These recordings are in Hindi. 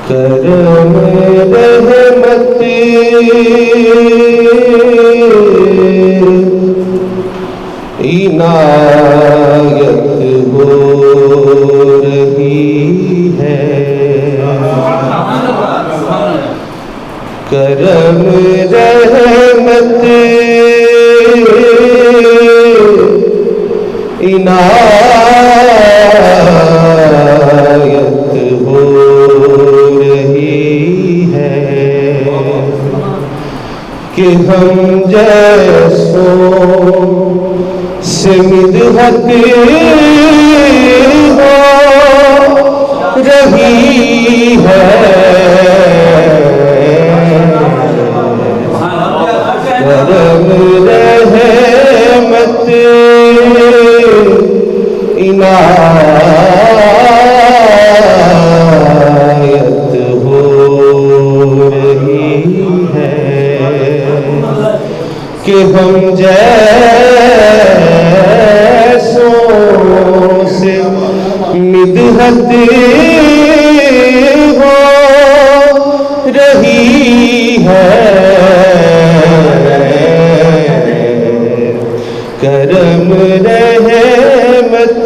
करम रहमत इनायत हो रही है, करम रहमत इनायत हो रही है कि हम जैसों से मिदहत हो रही है, करम रहमत इनायत हो रही है कि हम जैसों से मिदहत हो रही है, करम रहमत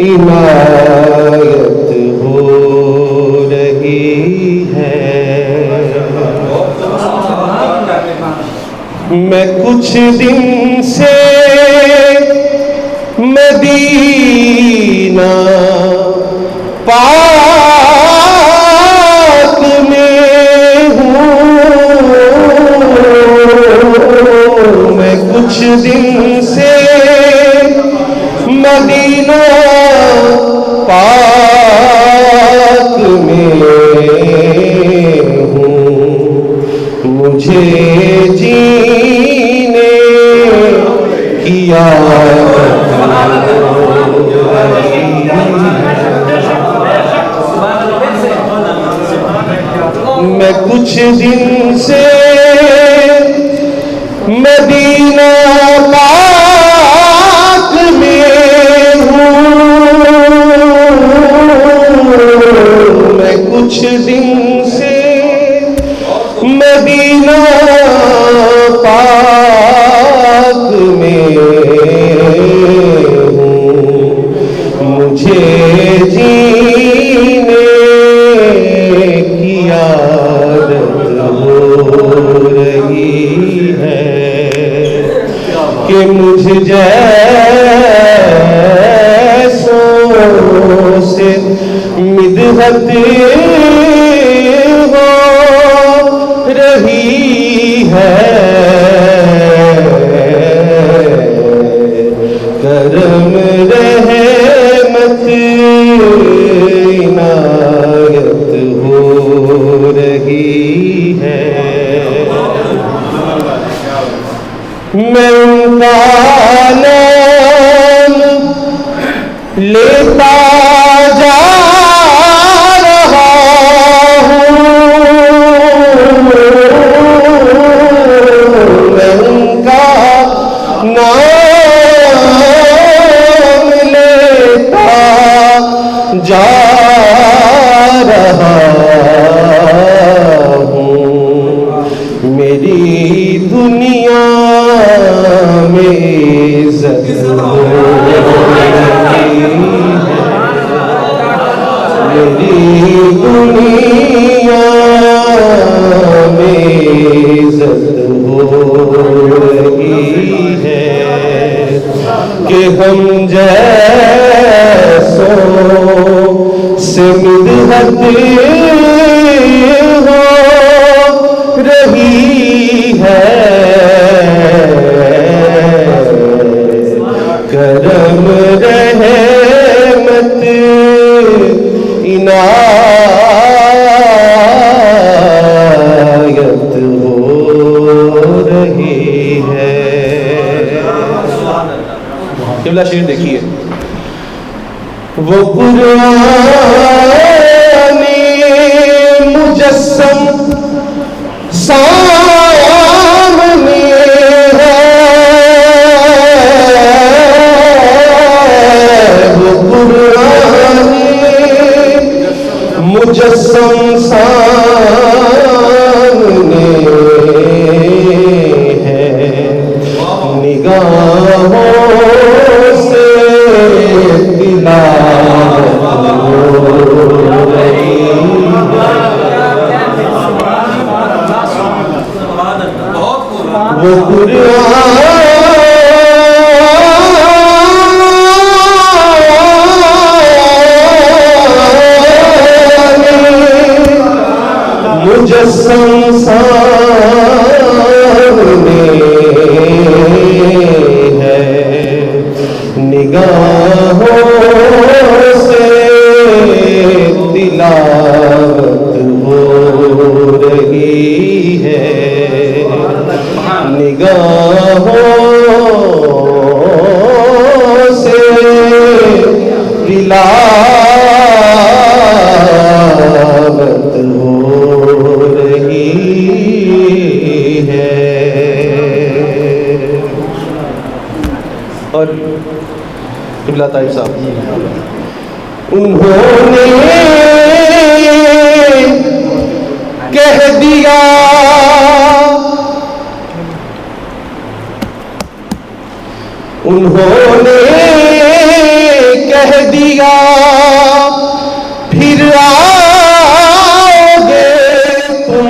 इनायत हो रही है। मैं कुछ दिन से मदीना पाक में हूँ, मैं कुछ दिन से मदीना पाक में हूँ, मुझे जीने की आदत मैं कुछ दिन से मदीना पाक में हूँ, मैं कुछ दिन से मदीना पाक में हूँ, मुझे जीने की आदत हो रही है कि मुझ जैसों से मिदहत हो रही है, करम रहमत इनायत हो रही है। मैं उनका नाम लेता जा रहा हूँ, मैं उनका नाम लेता जा रहा हूँ, मेरी दुनिया में इज्जत हो रही है, मेरी दुनिया में इज्जत हो रही है कि हम जैसों से मिदहत हो रही है, करम रहमत इनायत हो रही है। किबला शेर देखिए, वो कुरानी मुजस्सम सामने है, वो कुरानी मुजस्सम सामने है, निगाहों से तिलावत हो रही वो मुजस्सम सामने है, निगाहों से तिलावत हो रही है, निगाहों से तिलावत हो रही है। और किबला ताइब साहब, उन्होंने कह दिया उन्होंने कह दिया फिर आओगे तुम,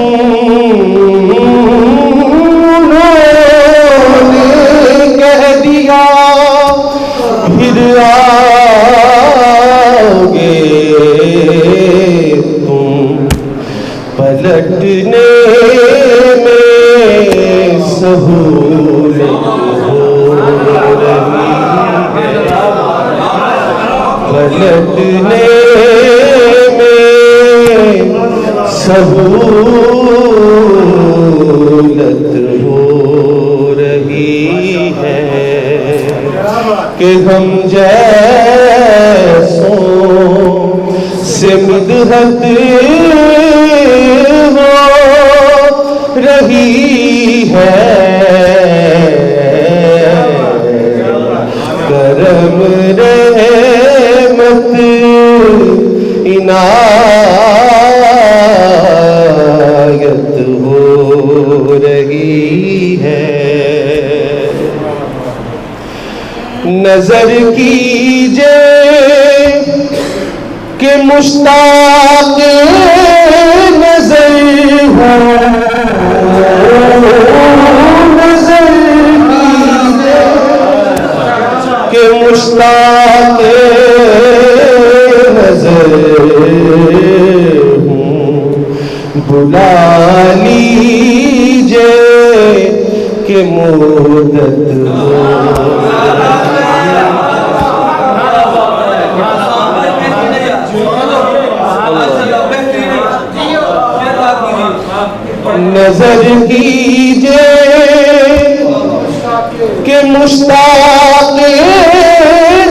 उन्होंने कह दिया फिर आओगे तुम, पलटने में सहूलत हो रही है, पलटने में सहूलत हो रही है कि हम जैसों से मिदहत हो रही है, करम रहमत इनायत हो रही है। नजर कीजिए कि मुश्ताक नजर हो, नजर कीजिए कि मुश्ताक नजर हूँ, बुला लीजिए कि मुद्दत हो। नजर कीजिए कि मुश्ताक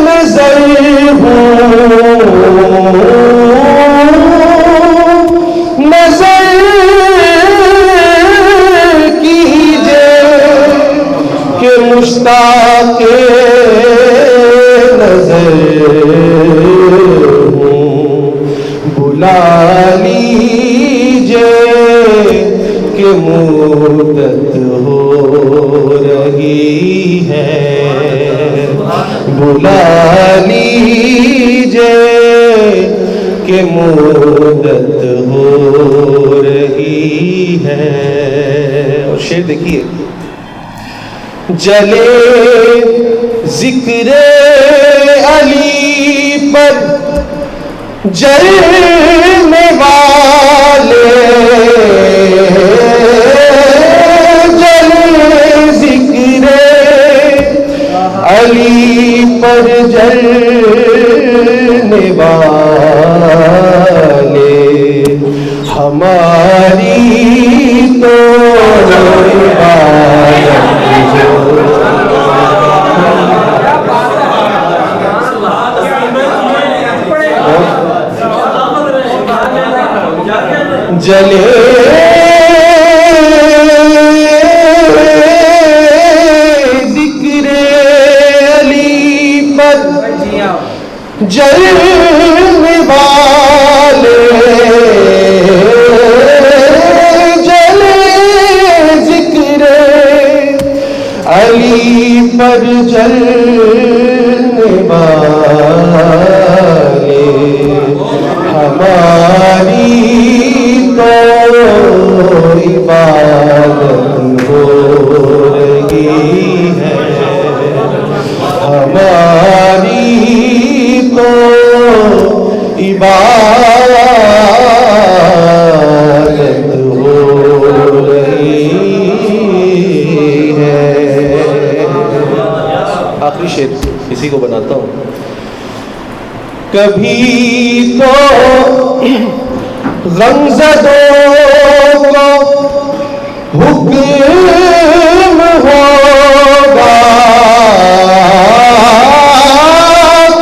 नजर हूँ, नजर कीजिए कि मुश्ताक नजर हूँ, बुला लीजिए कि मुद्दत हो रही है, बुला लीजिए कि मुद्दत हो रही है। और शेर देखिए, जले जिक्रे अली पर जलने वाले, अली पर जलने वाले हमारी तो जले जलने वाले इबादत हो रही है। आखिरी शेर इसी को बनाता हूँ। कभी तो गमज़दों को हुक्म होगा,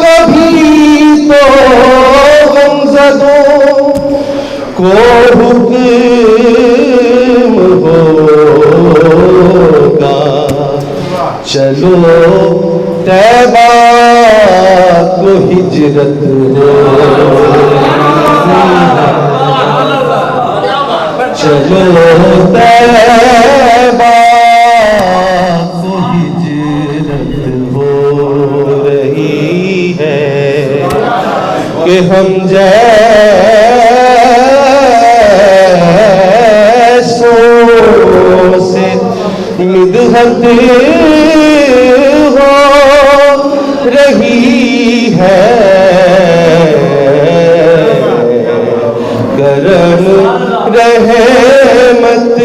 कभी तो गमज़दों को हुक्म होगा। चलो तैबा को हिजरत हो, चलो तैबा को हिजरत हो रही है कि हम जैसों से मिदहत हो रही है। करम रहमत